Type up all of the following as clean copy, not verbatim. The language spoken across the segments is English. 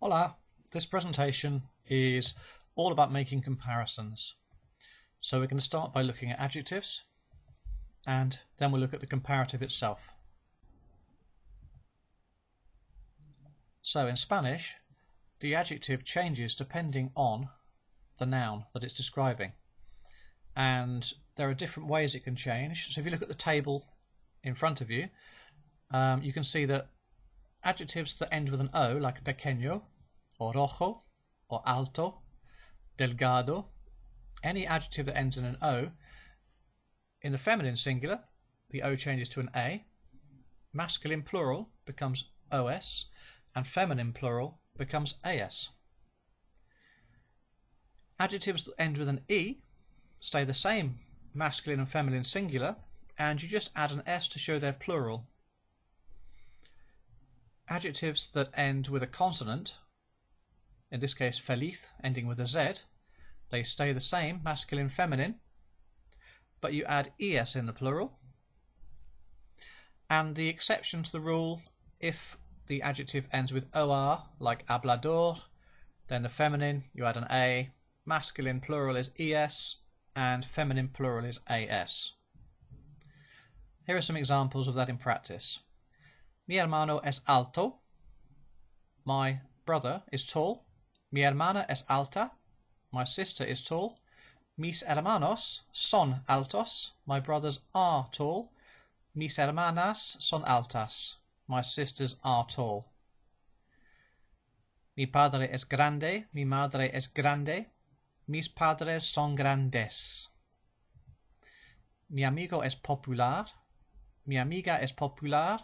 Hola, this presentation is all about making comparisons. So we're going to start by looking at adjectives and then we'll look at the comparative itself. So in Spanish, the adjective changes depending on the noun that it's describing. And there are different ways it can change. So if you look at the table in front of you, you can see that adjectives that end with an O, like pequeño, or rojo, or alto, delgado, any adjective that ends in an O, in the feminine singular, the O changes to an A, masculine plural becomes OS, and feminine plural becomes AS. Adjectives that end with an E stay the same, masculine and feminine singular, and you just add an S to show they're plural. Adjectives that end with a consonant, in this case feliz, ending with a Z, they stay the same, masculine, feminine, but you add ES in the plural. And the exception to the rule, if the adjective ends with OR, like hablador, then the feminine, you add an A, masculine plural is ES, and feminine plural is AS. Here are some examples of that in practice. Mi hermano es alto. My brother is tall. Mi hermana es alta. My sister is tall. Mis hermanos son altos. My brothers are tall. Mis hermanas son altas. My sisters are tall. Mi padre es grande. Mi madre es grande. Mis padres son grandes. Mi amigo es popular. Mi amiga es popular.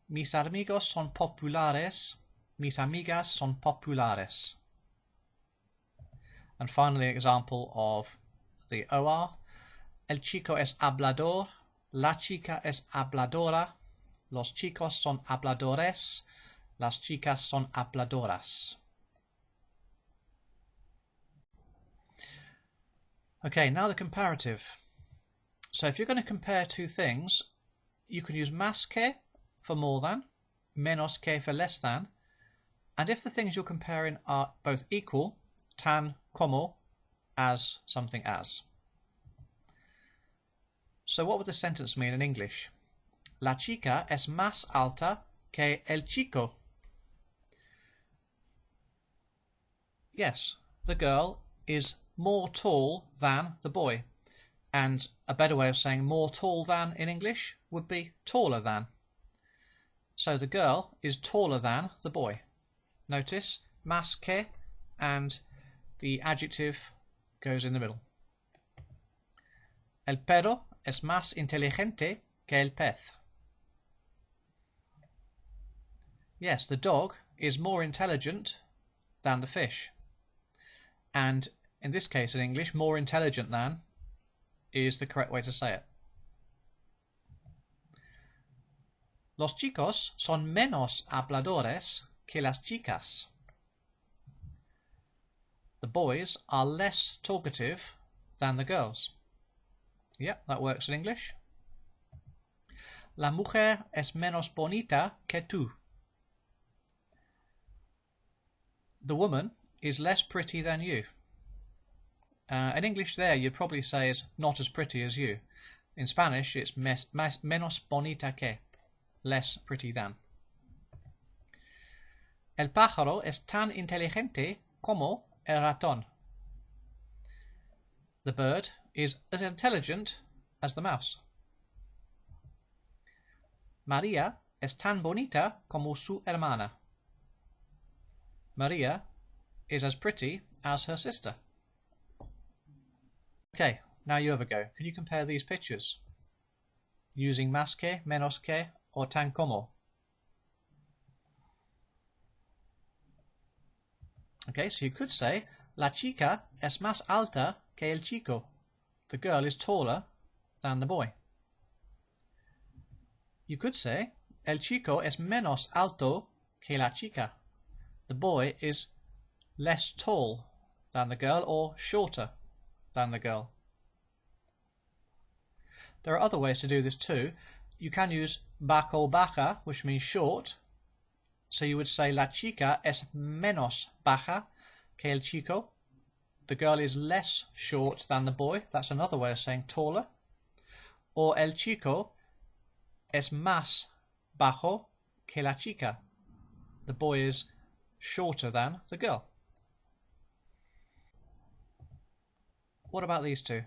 Mis amigos son populares. Mis amigas son populares. And finally, an example of the OR. El chico es hablador. La chica es habladora. Los chicos son habladores. Las chicas son habladoras. Okay, now the comparative. So if you're going to compare two things, you can use más que for more than, menos que for less than, and if the things you're comparing are both equal, tan como, as something as. So what would the sentence mean in English? La chica es más alta que el chico. Yes, the girl is more tall than the boy. And a better way of saying more tall than in English would be taller than. So the girl is taller than the boy. Notice más que and the adjective goes in the middle. El perro es más inteligente que el pez. Yes, the dog is more intelligent than the fish. And in this case in English, more intelligent than is the correct way to say it. Los chicos son menos habladores que las chicas. The boys are less talkative than the girls. Yep, that works in English. La mujer es menos bonita que tú. The woman is less pretty than you. In English there you'd probably say is not as pretty as you. In Spanish it's menos bonita que, less pretty than. El pájaro es tan inteligente como el ratón. The bird is as intelligent as the mouse. María es tan bonita como su hermana. Maria is as pretty as her sister. Okay, now you have a go. Can you compare these pictures using más que, menos que, or tan como? Okay, so you could say la chica es más alta que el chico. The girl is taller than the boy. You could say el chico es menos alto que la chica. The boy is less tall than the girl or shorter than the girl. There are other ways to do this too. You can use bajo baja, which means short, So you would say la chica es menos baja que el chico. The girl is less short than the boy. That's another way of saying taller. Or el chico es más bajo que la chica. The boy is shorter than the girl. What about these two?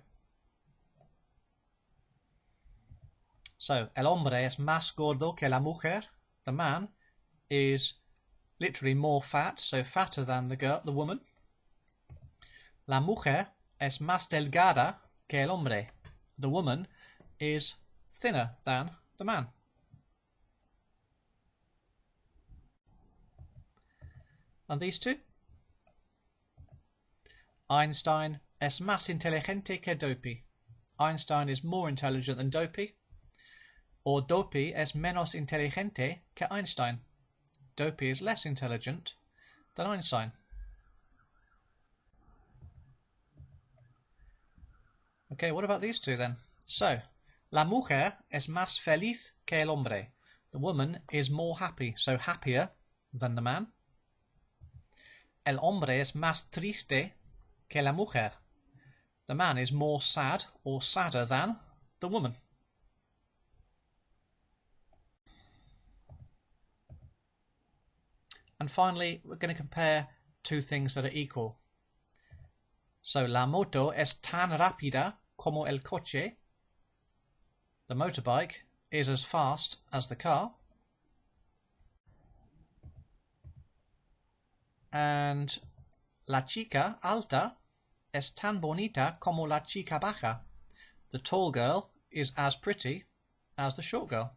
So, el hombre es más gordo que la mujer. The man is literally more fat, so fatter than the woman. La mujer es más delgada que el hombre. The woman is thinner than the man. And these two? Einstein es más inteligente que Dopey. Einstein is more intelligent than Dopey. Or Dopey es menos inteligente que Einstein. Dopey is less intelligent than Einstein. Okay, what about these two then? So, la mujer es más feliz que el hombre. The woman is more happy, so happier than the man. El hombre es más triste que la mujer. The man is more sad or sadder than the woman. And finally, we're going to compare two things that are equal. So, la moto es tan rápida como el coche. The motorbike is as fast as the car. And la chica alta es tan bonita como la chica baja. The tall girl is as pretty as the short girl.